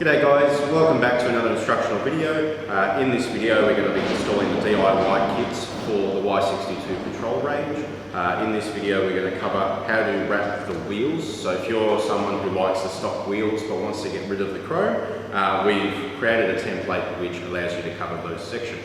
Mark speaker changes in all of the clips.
Speaker 1: G'day guys, welcome back to another instructional video. In this video we're going to be installing the DIY kits for the Y62 patrol range. In this video we're going to cover how to wrap the wheels. So if you're someone who likes the stock wheels but wants to get rid of the chrome, we've created a template which allows you to cover those sections.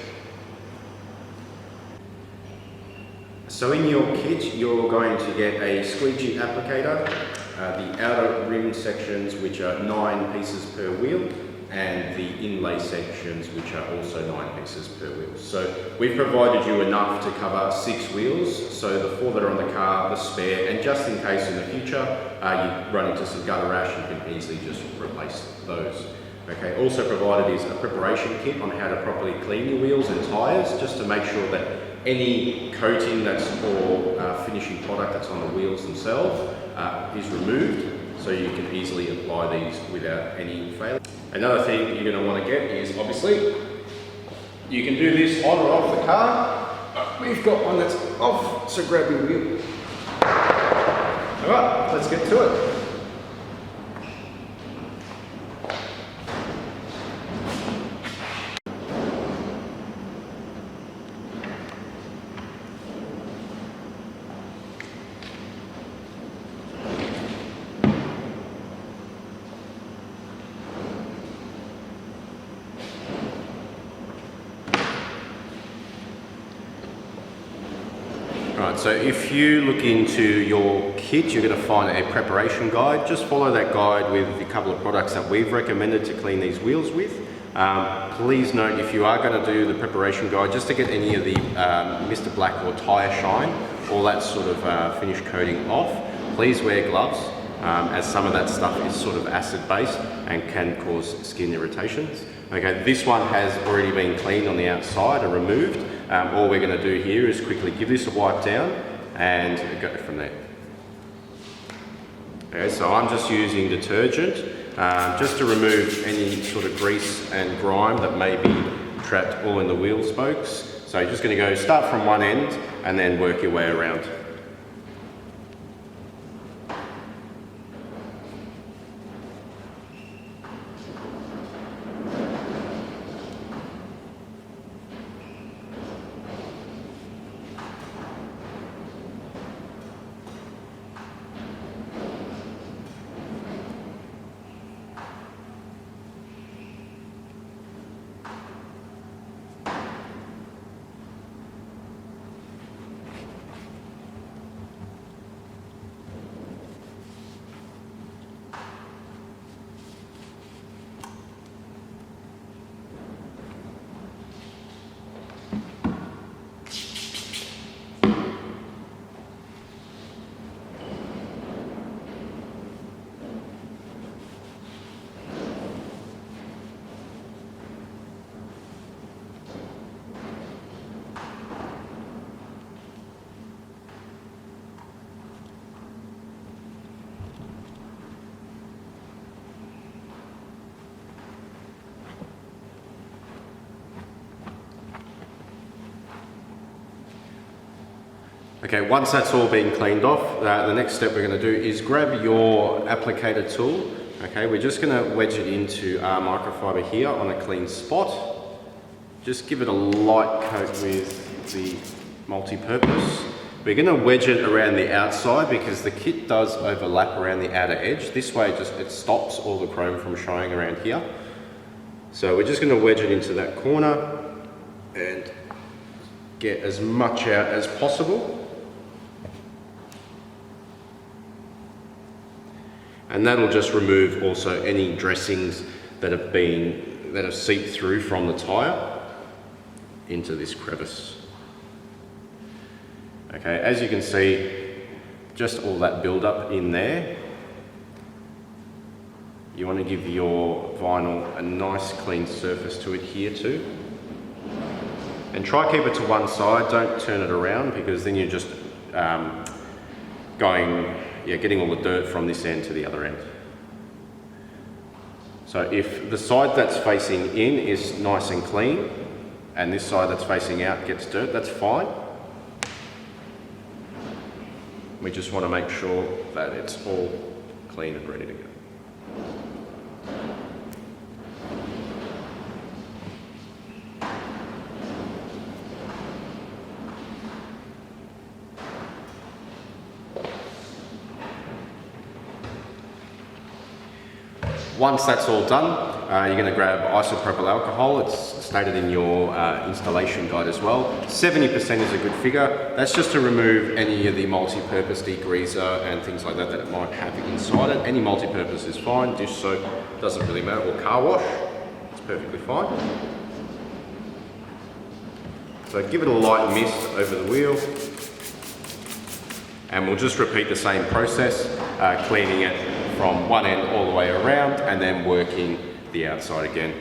Speaker 1: So in your kit you're going to get a squeegee applicator, the outer rim sections which are 9 pieces per wheel, and the inlay sections which are also 9 pieces per wheel. So we've provided you enough to cover 6 wheels, so the 4 that are on the car, the spare, and just in case in the future you run into some gutter rash, you can easily just replace those. Okay, also provided is a preparation kit on how to properly clean your wheels and tyres, just to make sure that any coating that's or finishing product that's on the wheels themselves is removed, so you can easily apply these without any failure. Another thing you're going to want to get is, obviously, you can do this on or off the car. We've got one that's off, so grab your wheel. Alright, let's get to it. Right, so if you look into your kit, you're going to find a preparation guide. Just follow that guide with a couple of products that we've recommended to clean these wheels with. Please note, if you are going to do the preparation guide, just to get any of the Mr. Black or tyre shine, all that sort of finish coating off, please wear gloves, as some of that stuff is sort of acid based and can cause skin irritations. Okay, this one has already been cleaned on the outside and removed. All we're going to do here is quickly give this a wipe down and go from there. Okay, so I'm just using detergent just to remove any sort of grease and grime that may be trapped all in the wheel spokes. So you're just going to go start from one end and then work your way around. Okay, once that's all been cleaned off, the next step we're going to do is grab your applicator tool. Okay, we're just going to wedge it into our microfiber here on a clean spot. Just give it a light coat with the multi-purpose. We're going to wedge it around the outside because the kit does overlap around the outer edge. This way it stops all the chrome from showing around here. So we're just going to wedge it into that corner and get as much out as possible. And that'll just remove also any dressings that have seeped through from the tyre into this crevice. Okay, as you can see, just all that build-up in there. You want to give your vinyl a nice clean surface to adhere to. And try keep it to one side, don't turn it around, because then you're just getting all the dirt from this end to the other end. So if the side that's facing in is nice and clean, and this side that's facing out gets dirt, that's fine. We just want to make sure that it's all clean and ready to go. Once that's all done, you're going to grab isopropyl alcohol. It's stated in your installation guide as well. 70% is a good figure. That's just to remove any of the multi-purpose degreaser and things like that that it might have inside it. Any multi-purpose is fine. Dish soap doesn't really matter, or car wash. It's perfectly fine. So give it a light mist over the wheel. And we'll just repeat the same process, cleaning it from one end all the way around and then working the outside again.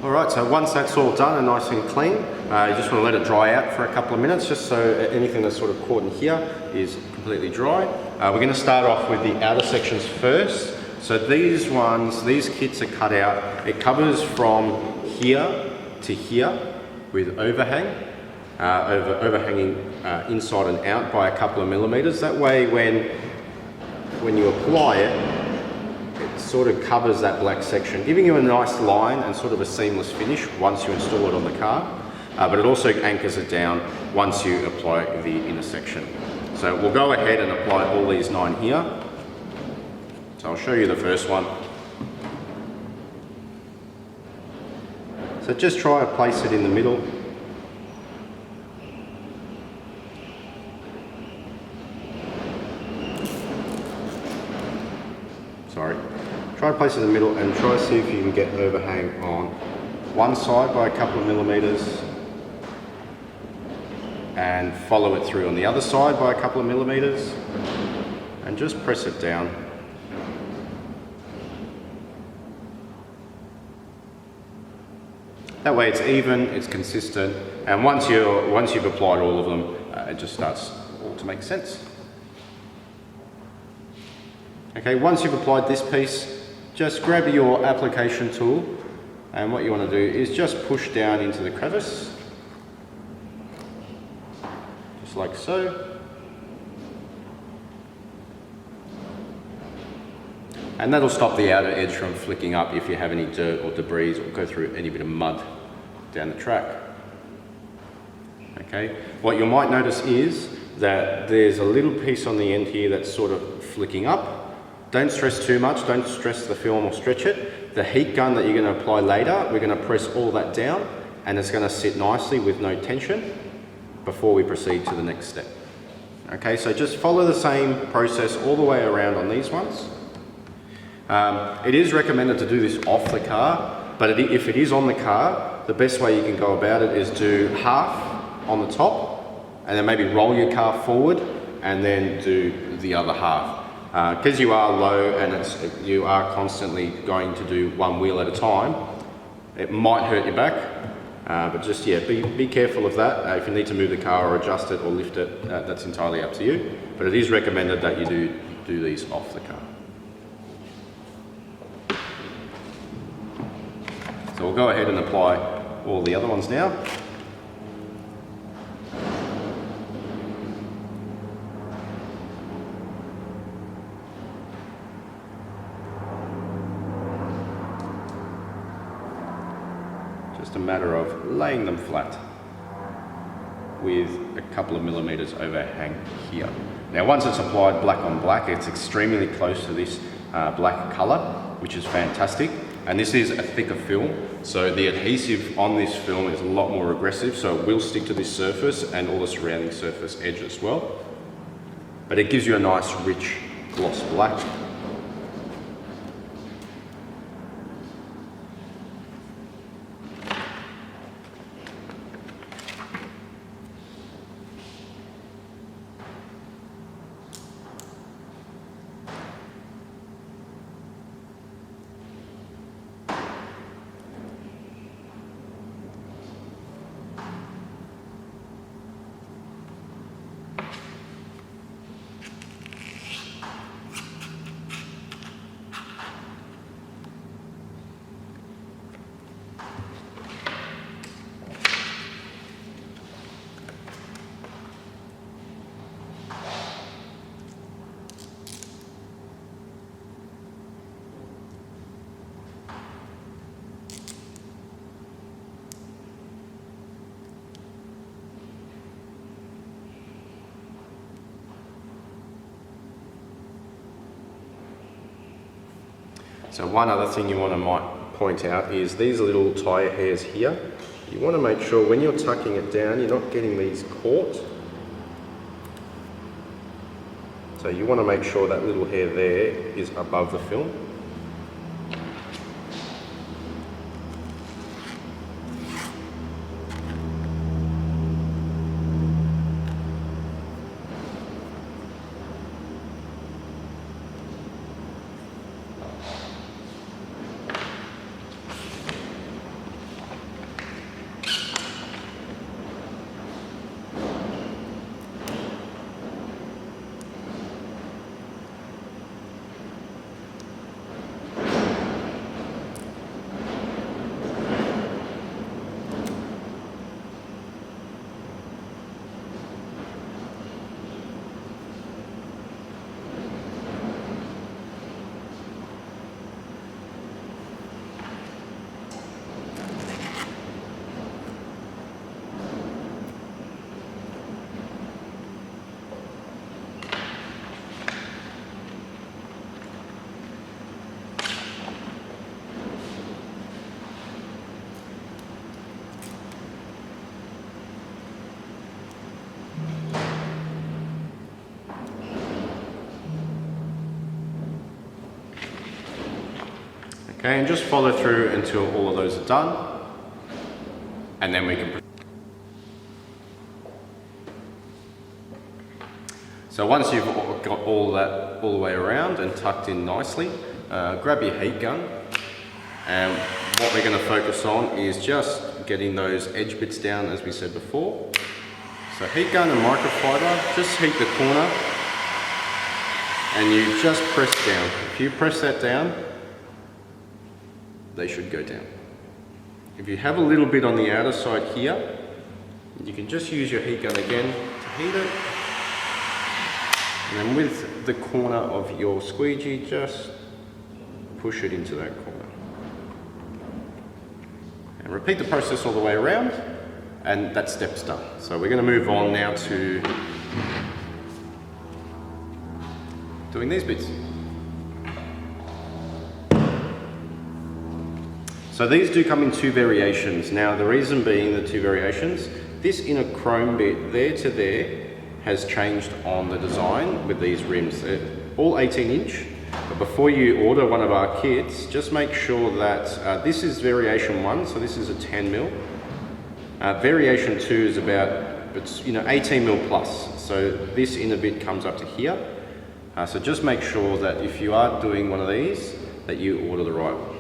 Speaker 1: Alright, so once that's all done and nice and clean, you just want to let it dry out for a couple of minutes, just so anything that's sort of caught in here is completely dry. We're going to start off with the outer sections first. So these kits are cut out. It covers from here to here with overhang, overhanging inside and out by a couple of millimeters. That way when you apply it, it sort of covers that black section, giving you a nice line and sort of a seamless finish once you install it on the car. But it also anchors it down once you apply the inner section. So we'll go ahead and apply all these 9 here. So I'll show you the first one. So just try to place it in the middle. Try to place it in the middle and try to see if you can get overhang on one side by a couple of millimeters and follow it through on the other side by a couple of millimeters and just press it down. That way it's even, it's consistent, and once you've applied all of them, it just starts all to make sense. Okay, once you've applied this piece, just grab your application tool, and what you want to do is just push down into the crevice, just like so. And that'll stop the outer edge from flicking up if you have any dirt or debris or go through any bit of mud down the track. Okay, what you might notice is that there's a little piece on the end here that's sort of flicking up. Don't stress too much, don't stress the film or stretch it. The heat gun that you're going to apply later, we're going to press all that down and it's going to sit nicely with no tension before we proceed to the next step. Okay, so just follow the same process all the way around on these ones. It is recommended to do this off the car, but if it is on the car, the best way you can go about it is do half on the top and then maybe roll your car forward and then do the other half. Because you are low and you are constantly going to do one wheel at a time, it might hurt your back, but just be careful of that. If you need to move the car or adjust it or lift it, that's entirely up to you. But it is recommended that you do these off the car. So we'll go ahead and apply all the other ones now. Just a matter of laying them flat with a couple of millimeters overhang here. Now once it's applied black on black, it's extremely close to this black color, which is fantastic. And this is a thicker film, so the adhesive on this film is a lot more aggressive, so it will stick to this surface and all the surrounding surface edge as well. But it gives you a nice rich gloss black. So one other thing you want to point out is these little tyre hairs here. You want to make sure when you're tucking it down, you're not getting these caught. So you want to make sure that little hair there is above the film. Okay, and just follow through until all of those are done, and then we can. So once you've got all that all the way around and tucked in nicely, grab your heat gun, and what we're going to focus on is just getting those edge bits down as we said before. So heat gun and microfiber, just heat the corner and you just press down. If you press that down, they should go down. If you have a little bit on the outer side here, you can just use your heat gun again to heat it. And then with the corner of your squeegee, just push it into that corner. And repeat the process all the way around, and that step's done. So we're going to move on now to doing these bits. So these do come in two variations. Now the reason being the two variations, this inner chrome bit there to there has changed on the design with these rims. They're all 18 inch, but before you order one of our kits, just make sure that this is variation 1, so this is a 10 mil. Variation 2 is about, it's 18 mil plus, so this inner bit comes up to here. So just make sure that if you are doing one of these, that you order the right one.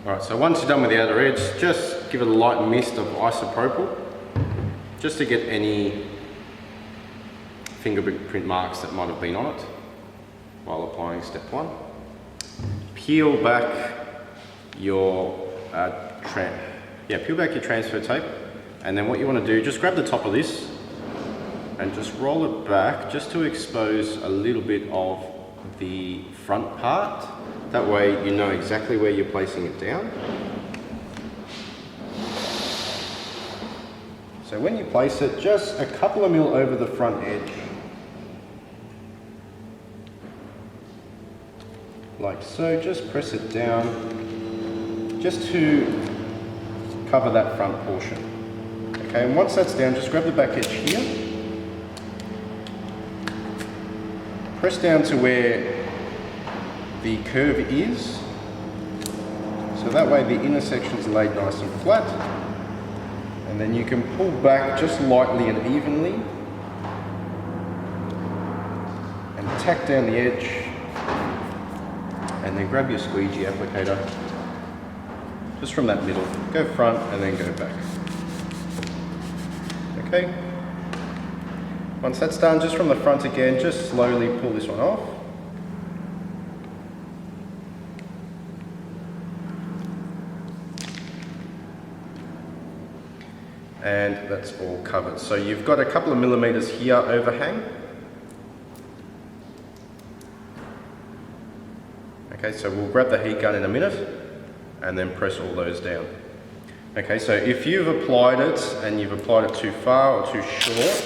Speaker 1: Alright, so once you're done with the outer edge, just give it a light mist of isopropyl, just to get any fingerprint marks that might have been on it while applying step 1. Peel back your transfer tape, and then what you want to do, just grab the top of this and just roll it back just to expose a little bit of the front part. That way you know exactly where you're placing it down. So when you place it, just a couple of mil over the front edge. Like so, just press it down just to cover that front portion. Okay, and once that's down, just grab the back edge here. Press down to where the curve is. So that way the inner section's laid nice and flat. And then you can pull back just lightly and evenly. And tack down the edge. And then grab your squeegee applicator. Just from that middle. Go front and then go back. Okay. Once that's done, just from the front again, just slowly pull this one off. And that's all covered. So you've got a couple of millimeters here overhang. Okay, so we'll grab the heat gun in a minute and then press all those down. Okay, so if you've applied it and you've applied it too far or too short,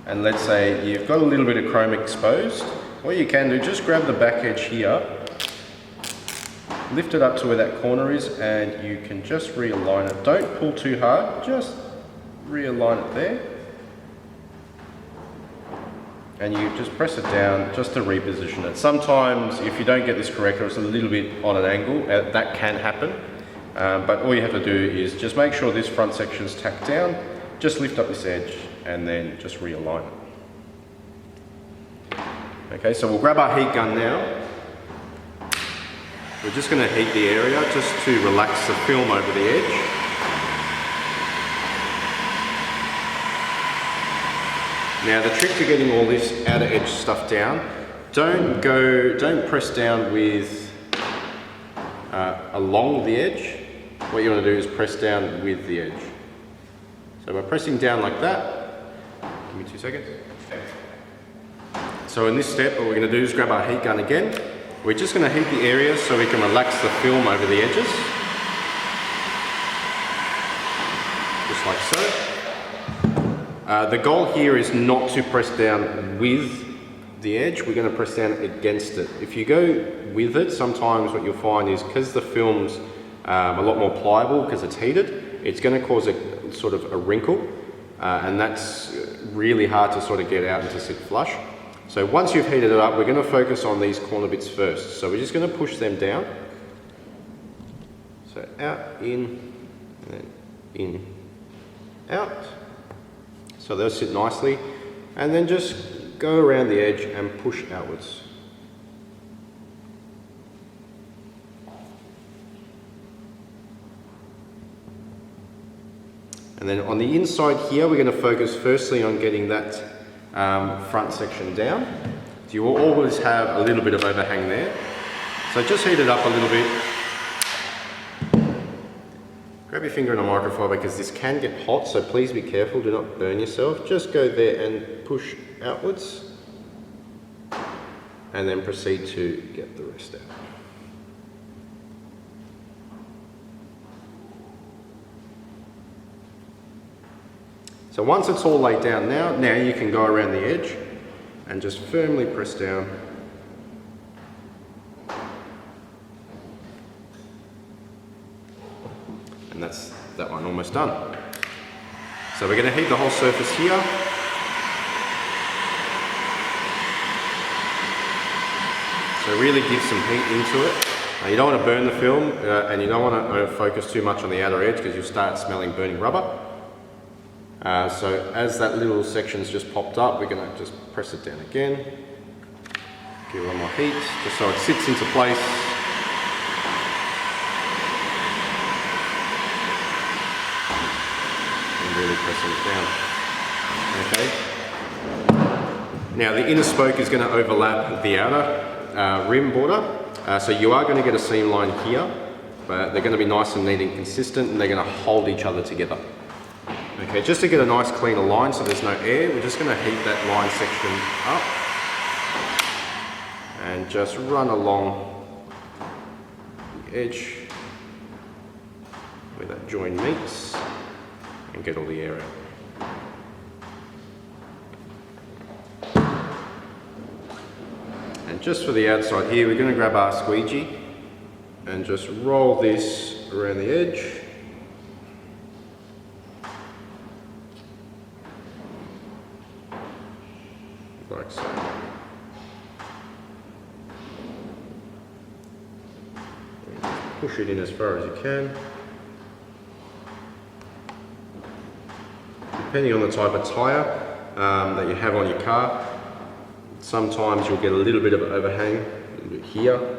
Speaker 1: and let's say you've got a little bit of chrome exposed, what you can do, just grab the back edge here, lift it up to where that corner is, and you can just realign it. Don't pull too hard, just realign it there. And you just press it down just to reposition it. Sometimes if you don't get this correct or it's a little bit on an angle, that can happen. But all you have to do is just make sure this front section is tacked down, just lift up this edge and then just realign it. Okay, so we'll grab our heat gun now. We're just going to heat the area just to relax the film over the edge. Now the trick to getting all this outer edge stuff down, don't press down with along the edge. What you want to do is press down with the edge. So by pressing down like that, give me 2 seconds. So in this step, what we're going to do is grab our heat gun again. We're just going to heat the area so we can relax the film over the edges. Just like so. The goal here is not to press down with the edge, we're going to press down against it. If you go with it, sometimes what you'll find is because the film's a lot more pliable because it's heated, it's going to cause a sort of a wrinkle, and that's really hard to sort of get out and to sit flush. So once you've heated it up, we're going to focus on these corner bits first. So we're just going to push them down. So out, in, and then in, out. So they'll sit nicely. And then just go around the edge and push outwards. And then on the inside here, we're going to focus firstly on getting that front section down. So you will always have a little bit of overhang there. So just heat it up a little bit. Grab your finger in a microfiber because this can get hot, so please be careful, do not burn yourself. Just go there and push outwards. And then proceed to get the rest out. So once it's all laid down now you can go around the edge and just firmly press down. And that's that one almost done. So we're going to heat the whole surface here. So really give some heat into it. You don't want to burn the film and you don't want to focus too much on the outer edge because you'll start smelling burning rubber. So as that little section's just popped up, we're going to just press it down again. Give it one more heat, just so it sits into place. And really pressing it down. Okay. Now the inner spoke is going to overlap the outer rim border. So you are going to get a seam line here, but they're going to be nice and neat and consistent, and they're going to hold each other together. Okay, just to get a nice cleaner line so there's no air, we're just going to heat that line section up and just run along the edge where that join meets and get all the air out. And just for the outside here, we're going to grab our squeegee and just roll this around the edge. Like so. Push it in as far as you can. Depending on the type of tyre that you have on your car, sometimes you'll get a little bit of an overhang, a little bit here.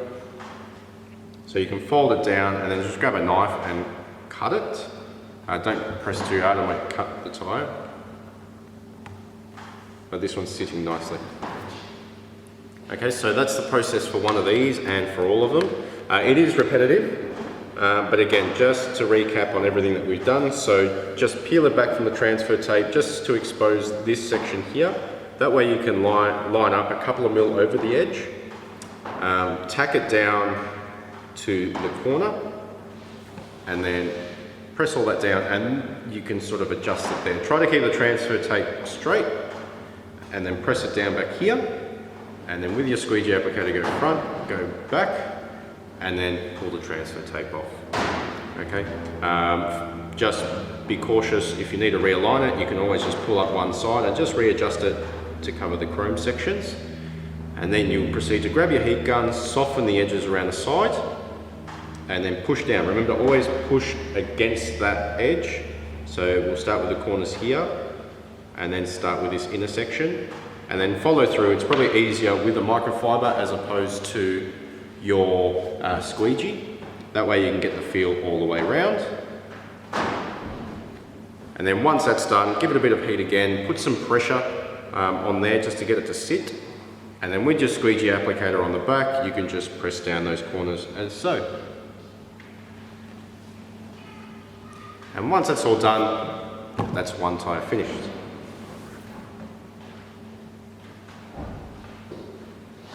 Speaker 1: So you can fold it down and then just grab a knife and cut it. Don't press too hard, it might cut the tyre. But this one's sitting nicely. Okay, so that's the process for one of these and for all of them. It is repetitive, but again, just to recap on everything that we've done, so just peel it back from the transfer tape just to expose this section here. That way you can line up a couple of mil over the edge, tack it down to the corner, and then press all that down, and you can sort of adjust it there. Try to keep the transfer tape straight, and then press it down back here, and then with your squeegee applicator go front, go back, and then pull the transfer tape off. Okay, just be cautious. If you need to realign it, you can always just pull up one side and just readjust it to cover the chrome sections. And then you'll proceed to grab your heat gun, soften the edges around the side, and then push down. Remember to always push against that edge. So we'll start with the corners here, and then start with this inner section, and then follow through. It's probably easier with a microfiber as opposed to your squeegee. That way you can get the feel all the way around. And then once that's done, give it a bit of heat again, put some pressure on there just to get it to sit. And then with your squeegee applicator on the back, you can just press down those corners as so. And once that's all done, that's one tyre finished.